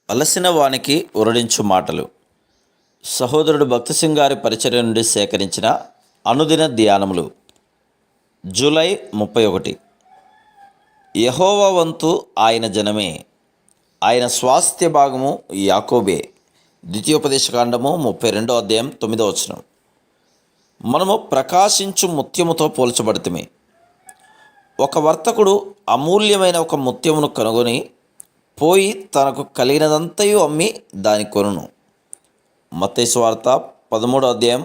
అలసిన వానికి ఉరడించు మాటలు. సహోదరుడు భక్తి సింగ్ గారి పరిచర్య నుండి సేకరించిన అనుదిన ధ్యానములు. జూలై 31. యెహోవా వంతు ఆయన జనమే, ఆయన స్వాస్థ్య భాగము యాకోబే. ద్వితీయోపదేశకాండము 32వ అధ్యాయం 9వ వచనం. మనము ప్రకాశించు ముత్యముతో పోల్చబడితిమి. ఒక వర్తకుడు అమూల్యమైన ఒక ముత్యమును కనుగొని పోయి తనకు కలిగినదంతయు అమ్మి దాని కొనును. మత్తయి సువార్త 13వ అధ్యాయం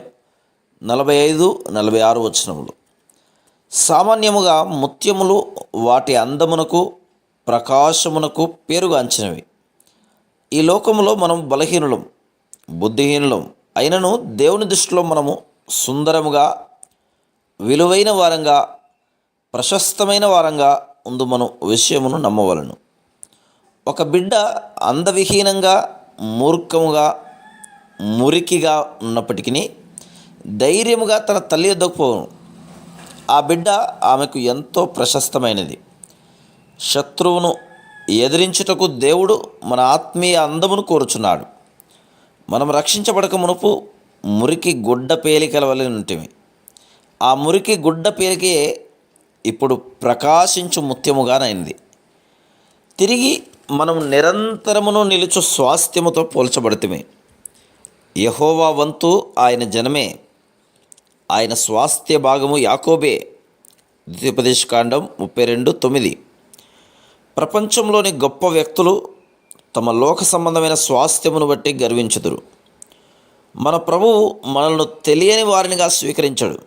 45-46 వచనములు. సామాన్యముగా ముత్యములు వాటి అందమునకు ప్రకాశమునకు పేరుగాంచినవి. ఈ లోకములో మనం బలహీనులం, బుద్ధిహీనులం అయినను దేవుని దృష్టిలో మనము సుందరముగా, విలువైన వారంగా, ప్రశస్తమైన వారంగా ఉందుమను విషయమును నమ్మవలను. ఒక బిడ్డ అందవిహీనంగా, మూర్ఖముగా, మురికిగా ఉన్నప్పటికీ ధైర్యముగా తన తల్లి వద్దకు పోవును. ఆ బిడ్డ ఆమెకు ఎంతో ప్రశస్తమైనది. శత్రువును ఎదిరించుటకు దేవుడు మన ఆత్మీయ అందమును కోరుచున్నాడు. మనం రక్షించబడక మునుపు మురికి గుడ్డ పేలికల వలె ఉంటిమి. ఆ మురికి గుడ్డ పేలికే ఇప్పుడు ప్రకాశించు ముత్యముగానైంది. తిరిగి మనం నిరంతరమును నిలుచు స్వాస్థ్యముతో పోల్చబడితిమి. యెహోవా వంతు ఆయన జనమే, ఆయన స్వాస్థ్య భాగము యాకోబే. ద్వితీయోపదేశకాండం 32:9. ప్రపంచంలోని గొప్ప వ్యక్తులు తమ లోక సంబంధమైన స్వాస్థ్యమును బట్టి గర్వించుదురు. మన ప్రభువు మనల్ని తెలియని వారినిగా స్వీకరించడు.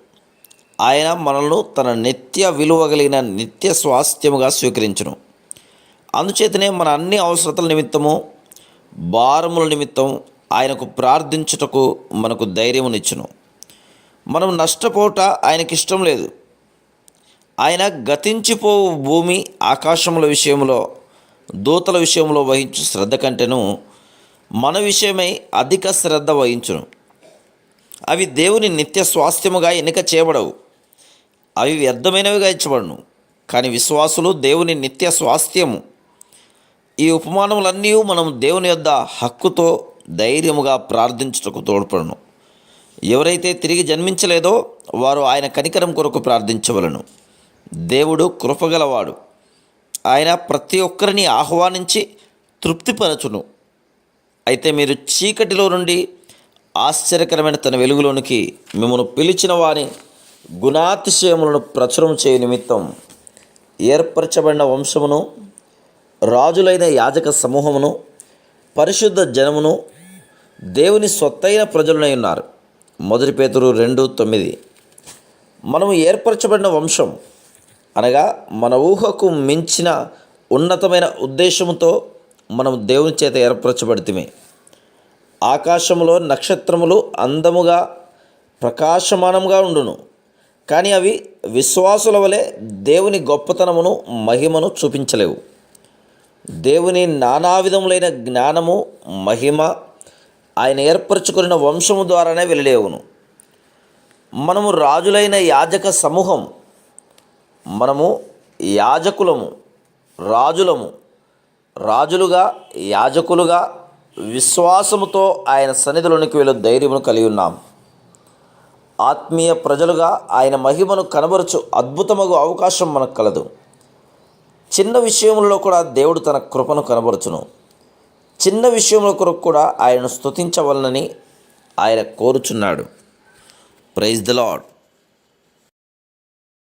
ఆయన మనల్ని తన నిత్య విలువ కలిగిన నిత్య స్వాస్థ్యముగా స్వీకరించును. అందుచేతనే మన అన్ని అవసరతల నిమిత్తము, భారముల నిమిత్తం ఆయనకు ప్రార్థించుటకు మనకు ధైర్యమునిచ్చును. మనం నష్టపోవట ఆయనకిష్టం లేదు. ఆయన గతించిపోవు భూమి ఆకాశముల విషయంలో, దూతల విషయంలో వహించు శ్రద్ధ కంటేను మన విషయమై అధిక శ్రద్ధ వహించును. అవి దేవుని నిత్య స్వాస్థ్యముగా ఎన్నిక చేయబడవు. అవి వ్యర్థమైనవిగా ఇచ్చబడును. కానీ విశ్వాసులు దేవుని నిత్య స్వాస్థ్యము. ఈ ఉపమానములన్నీ మనం దేవుని యొద్ద హక్కుతో ధైర్యముగా ప్రార్థించుటకు తోడ్పడును. ఎవరైతే తిరిగి జన్మించలేదో వారు ఆయన కనికరం కొరకు ప్రార్థించవలను. దేవుడు కృపగలవాడు. ఆయన ప్రతి ఒక్కరిని ఆహ్వానించి తృప్తిపరచును. అయితే మీరు చీకటిలో నుండి ఆశ్చర్యకరమైన తన వెలుగులోనికి మిమ్మల్ని పిలిచిన వారి గుణాతిశయములను ప్రచురం చేయు నిమిత్తం ఏర్పరచబడిన వంశమును, రాజులైన యాజక సమూహమును, పరిశుద్ధ జనమును, దేవుని సొత్తైన ప్రజలనై ఉన్నారు. 1 పేతురు 2:9. మనము ఏర్పరచబడిన వంశం అనగా మన ఊహకు మించిన ఉన్నతమైన ఉద్దేశముతో మనం దేవుని చేత ఏర్పరచబడితిమి. ఆకాశములో నక్షత్రములు అందముగా, ప్రకాశమానంగా ఉండును. కానీ అవి విశ్వాసుల వలె దేవుని గొప్పతనమును, మహిమను చూపించలేవు. దేవుని నానావిధములైన జ్ఞానము, మహిమ ఆయన ఏర్పరచుకున్న వంశము ద్వారానే వెలిలేవును. మనము రాజులైన యాజక సమూహం. మనము యాజకులము, రాజులము. రాజులుగా, యాజకులుగా విశ్వాసముతో ఆయన సన్నిధిలోనికి వెళ్ళు ధైర్యమును కలిగి ఉన్నాం. ఆత్మీయ ప్రజలుగా ఆయన మహిమను కనబరుచు అద్భుతమగు అవకాశం మనకు కలదు. చిన్న విషయంలో కూడా దేవుడు తన కృపను కనబరుచును. చిన్న విషయంలో కొరకు కూడా ఆయనను స్తుతించవలనని ఆయన కోరుచున్నాడు. Praise the lord.